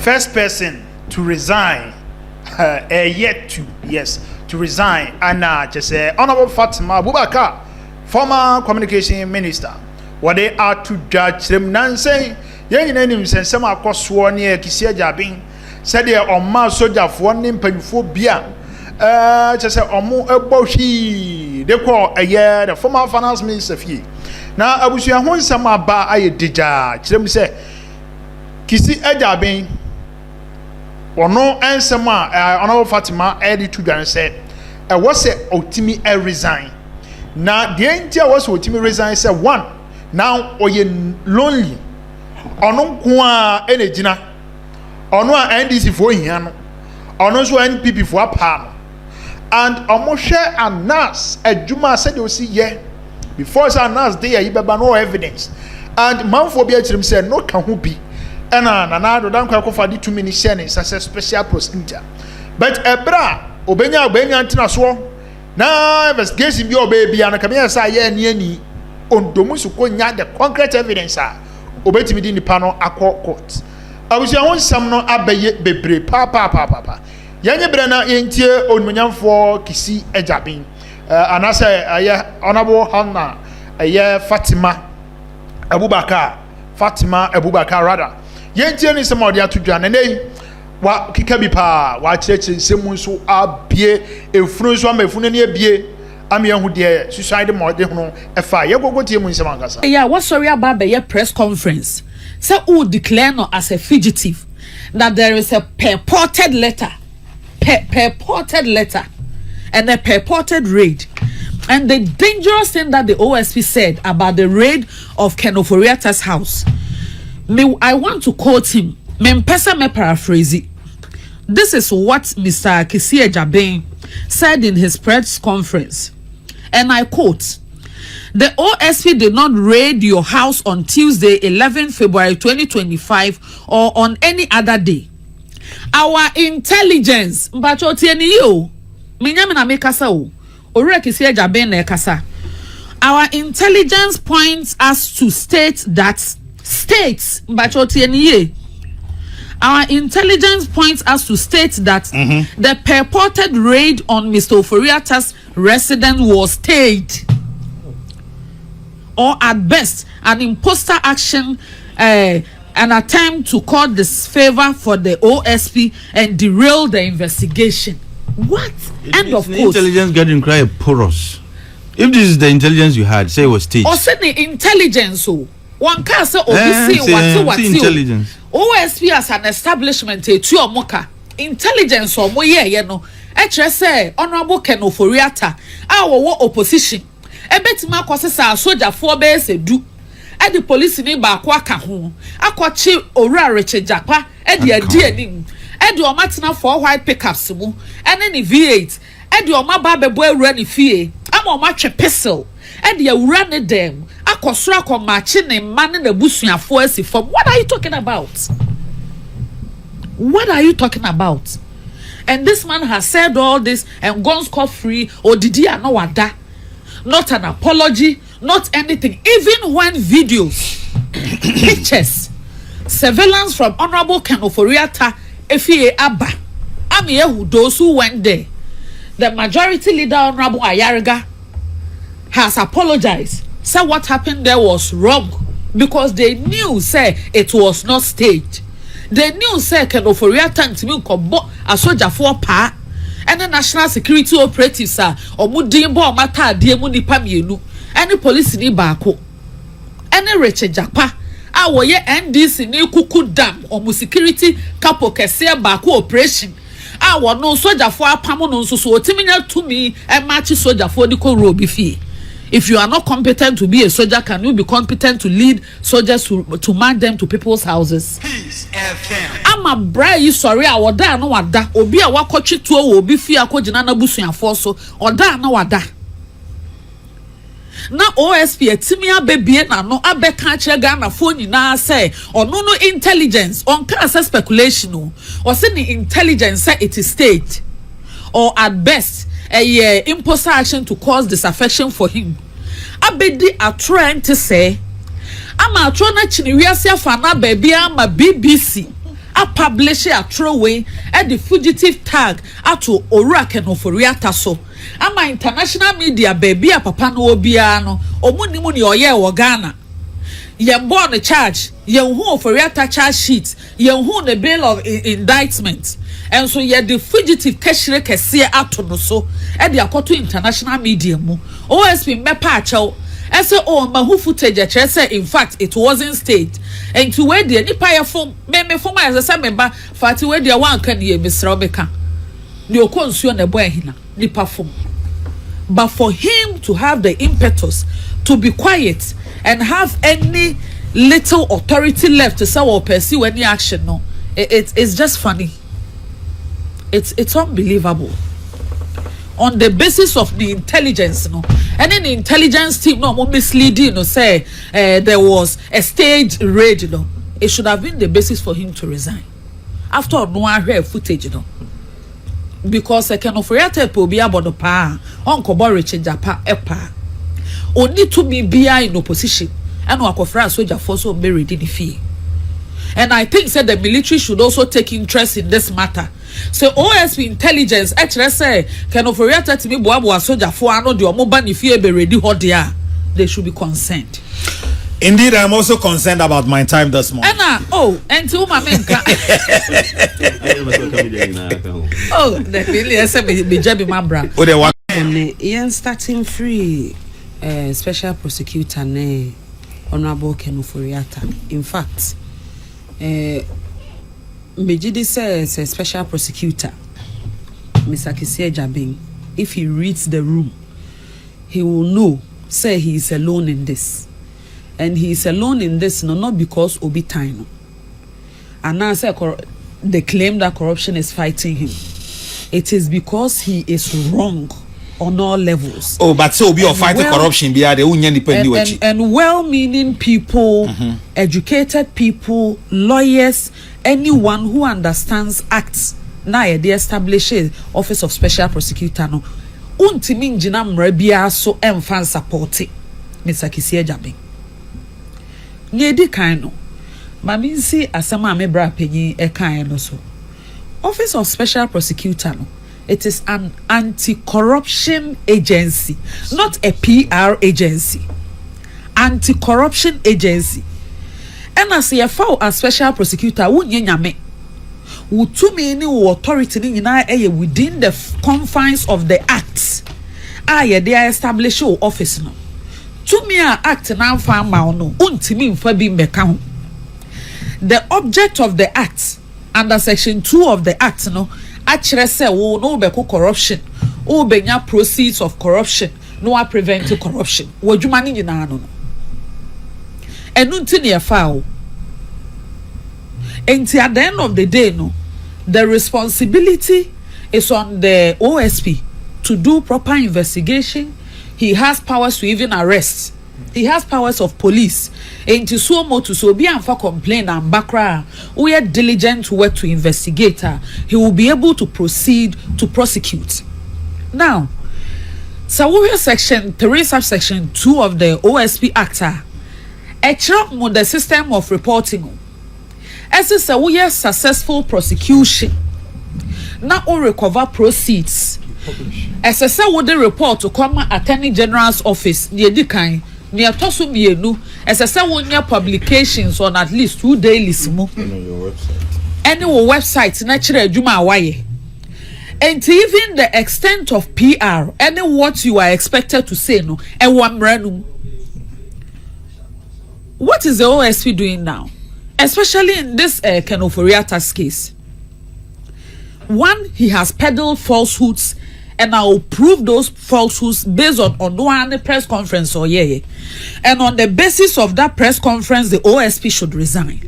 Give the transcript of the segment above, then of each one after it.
first person to resign yet to resign, and just say Honorable Fatima Abubakar, former communication minister. What they are to judge them Nancy, young names and some across sworn near Kisia Jabin, said they are on my soldier for one name phobia. Just say Omo Eboshi, they call a year the former finance minister fee. Now I wish you a one summer bar I did judge them say Kisi Ejabin or no answer ma Honorable Fatima added to and said I was a Otimi resign. Now the angel was Otimi resign said one. Now or you lonely or no kwa energy or no NDC for him or no so NPP for a palm and almost share a nurse a Juma said you see yeah before a nurse there you have no evidence and man for be said no can who be and another don't call for the 2 minute sentence as a special procedure but a bra obenya antina so now investigation be your baby and come here say yeah ni on domusu ko nya the concrete evidence obetimi di nipa no akọ court abusia won sam no abaye bebre pa yanye bre na yentie onmunyamfo Kisi Ejabin anase aye honorable Hannah aye Fatima Abubakar rather yentie ni sem odi atudwa na nei wa kika bi pa wa chirechire nsemu nso abie efunu nso amefunu ne abie. Yeah, what's sorry about the press conference? So, who declare no as a fugitive that there is a purported letter, and a purported raid, and the dangerous thing that the OSP said about the raid of Ken Oforiatta's house. I want to quote him. Me paraphrase it. This is what Mr. Kisi Ejabin said in his press conference. And I quote, the OSP did not raid your house on Tuesday, 11 February 2025 or on any other day. Our intelligence, our intelligence points us to state that the purported raid on Mr. Oforiatta's residence was staged, or at best an imposter action, an attempt to call disfavor for the OSP and derail the investigation. What? End of quote. Intelligence getting quite porous. If this is the intelligence you had, say it was staged. Or say the intelligence, one can say what intelligence. OSP as an establishment to moka intelligence or mo ye no e say honorable Ken Oforiatta our opposition e betima kwosesa soldier for be se du e the police ni ba kwa ka ho akwachi owura reche japa e de adi anim e de o matena for white pickups mu ene ni V8 e de o maba bebo awura ni fie ama o matwe pistol e de awura ne dem akosoro akomachi ne man na busuafo asifom. What are you talking about? What are you talking about? And this man has said all this and gone scot-free. Or did he know what that? Not an apology, not anything. Even when videos, pictures, surveillance from Honorable Ken Oforiatta, Efie Abba, Amiyehu, those who went there, the majority leader Honorable Ayariga has apologized. Said what happened there was wrong because they knew say it was not staged. They knew say Ken Oforiatta ntimi nkobo a soldier for pa and the national security operatives are omudin bo mata ade mu nipa mienu any police ni baako any Richard Japa a wo ye NDC ni kuku dam omu security capo kese baako operation a wo no soldier for apam no nso so otiminya tumi e match soldier for the ko robi fie. If you are not competent to be a soldier, can you be competent to lead soldiers to man them to people's houses? I'm a brave sorry, I would die no wada. Obi a wakochi to obi fi akojina na busu ya forso. Oda no wada. Na OSP etimia baby na no abeka che Ghana phone na say ono no intelligence on can say speculation no. Or say the intelligence say it is state or at best a imposter action to cause disaffection for him. Abedi are trying to say, I'm a trying to chiniwiasia fana baby ama BBC. a publish a throwaway at the fugitive tag ato Orake no Foriata so. Ama international media baby a papa no obiano omuni muni oye wo Ghana. Yen born a charge, yen who Foriata charge sheet, yen who the bail of indictment. And so ye the fugitive keshire kese ato no so e de akoto international media mu. OSP mepa achew I say, oh, my who footage, I say, in fact, it wasn't staged. And to where the Nipaya form, me for my as a member, Fati where the one can hear Mr. Obeka. No concern a boy hina, Nipa form. But for him to have the impetus to be quiet and have any little authority left to say or pursue any action, no, it's just funny. It's unbelievable. On the basis of the intelligence, no, and then the intelligence team no more misleading, no, say there was a staged raid, you know, it should have been the basis for him to resign. After all, no one heard footage, you know, because I can offer a be about the power, Uncle Boris in Japan, epa, only to be in opposition, and Uncle France soldier for so buried in the fee. And I think said the military should also take interest in this matter. So OSP intelligence actually say can operate to me boa soldier for ano the omoba if you be ready hot there. They should be concerned. Indeed, I'm also concerned about my time this morning. And to my main the really say be jabi mabra. Oh, the one starting free special prosecutor ne Honorable Kenuforiata. In fact, Mejidi says a special prosecutor, Mr. Kisia Jabin, if he reads the room, he will know, say he is alone in this. And he is alone in this, no, not because Obi Taino. And now say the claim that corruption is fighting him. It is because he is wrong on all levels. Oh, but so be fighting corruption be the and well-meaning people, educated people, lawyers, anyone who understands acts. Now they establish office of special prosecutor no. Untimi njina mrebia so emfan support Mr. Kisia Jabi. Niedi kan no. Mami nsi asema me bra penyi e kan no so. Office of special prosecutor no. It is an anti-corruption agency, not a PR agency. Anti-corruption agency. And as a foul and special prosecutor, wunye nyame. Wutumi ni authority ni na within the confines of the acts. They are established office no. Tumi a act na fa ma no. Untimi mfa bi mbeka ho. The object of the act under section 2 of the act no. Actually say wo no be corruption o be nya proceeds of corruption no a prevent corruption wo dwuma ni nyina no enu nti ne fa o enti at the end of the day no the responsibility is on the OSP to do proper investigation. He has powers to even arrest. He has powers of police. And to so much to so be and for complain and background, we are diligent work to investigate her. He will be able to proceed to prosecute. Now, so we are section 3 subsection 2 of the OSP Act. A check on the system of reporting. As is a we are successful prosecution. Now all recover proceeds. As I said, would the report to come Attorney General's office near the kind. Near Tosu Mienu, as I said, one year publications on at least 2 dailies. Any websites, naturally, Juma Waye. And even the extent of PR, any what you are expected to say, no, and one random. What is the OSP doing now? Especially in this Kenoforiata's case. One, he has peddled falsehoods. And I will prove those falsehoods based on one press conference or yeah. And on the basis of that press conference, the OSP should resign.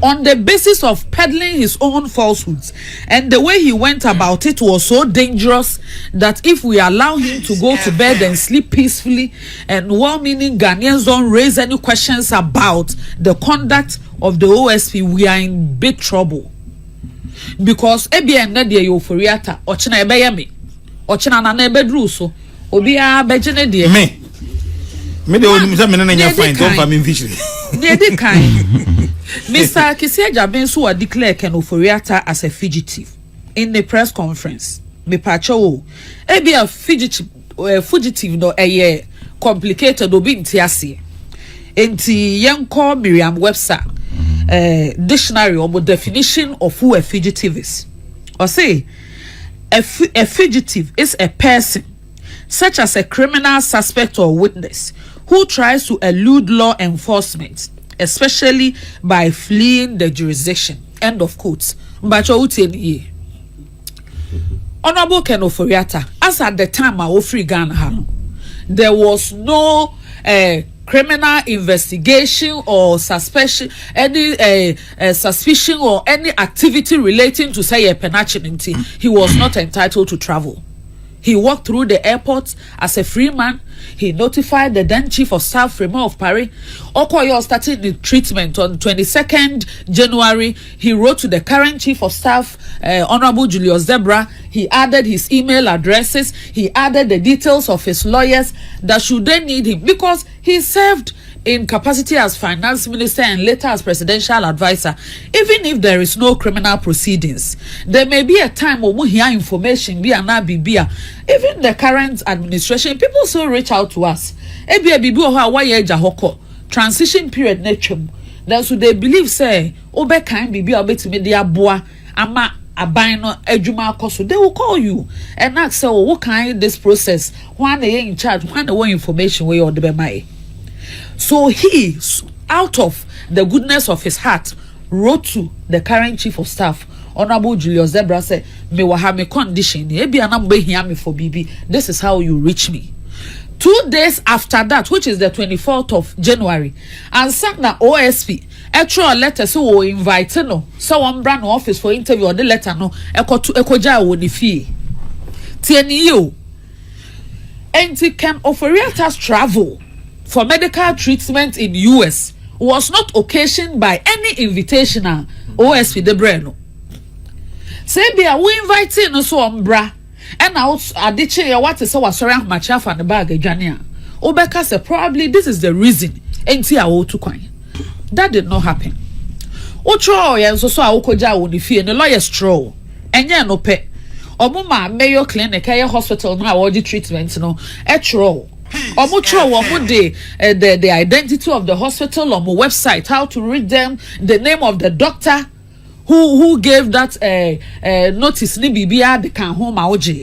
On the basis of peddling his own falsehoods. And the way he went about it was so dangerous that if we allow him to go to bed and sleep peacefully, and well-meaning Ghanaians don't raise any questions about the conduct of the OSP, we are in big trouble. Because ebien na de euforiata ochina ebeye me ochina na na ebedru so obi a beje ne de Me the only me fine don't for me fish. Dey kind. Mr. Kisia Jabin so declare Ken Oforiatta as a fugitive in the press conference. Me pacho e be a fugitive no eye complicated obi ntiase. Enti yenko Miriam Webster dictionary or definition of who a fugitive is. Or say a fugitive is a person such as a criminal suspect or witness who tries to elude law enforcement, especially by fleeing the jurisdiction. End of quote. Honorable Ken Oforiatta, as at the time I free Ghana, there was no criminal investigation or suspicion, any suspicion or any activity relating to say a penalty. He was not entitled to travel. He walked through the airport as a free man. He notified the then Chief of Staff, Fremont of Paris. Okoyo started the treatment on 22nd January. He wrote to the current Chief of Staff, Honorable Julius Zebra. He added his email addresses. He added the details of his lawyers that should they need him, because he served in capacity as finance minister and later as presidential advisor. Even if there is no criminal proceedings, there may be a time when we hear information be and be. Even the current administration, people still reach out to us. Transition period netchum. Then so they believe say obe kind bibi obetime dia boa ama aban no adwuma akoso. They will call you and ask say, oh, what kind this process? When they in charge, when the one information where you the be. So he, out of the goodness of his heart, wrote to the current Chief of Staff, Honorable Julius Zebra, said, me wa have me condition, ebi anambe hear me for BB. This is how you reach me. 2 days after that, which is the 24th of January, and sent the OSP, a letter so invite no, so one brand office for interview or the letter no, ekoja wo ni fee. Tieni yo. Enti Ken Oforiatta's travel for medical treatment in US was not occasioned by any invitational OSP de Breno. Say be we inviting no so ombra and out adiche ya what is so sorry macha fa the bag adwane a obeka say probably this is the reason enti a wo to kwan. That did not happen. Otro ya so awokoja wo ni fie no lawyer straw enye no pe omuma Mayo Clinic hospital no award treatment no etro the identity of the hospital on my website, how to read them, the name of the doctor who gave that notice ni bibia de kan home aoje.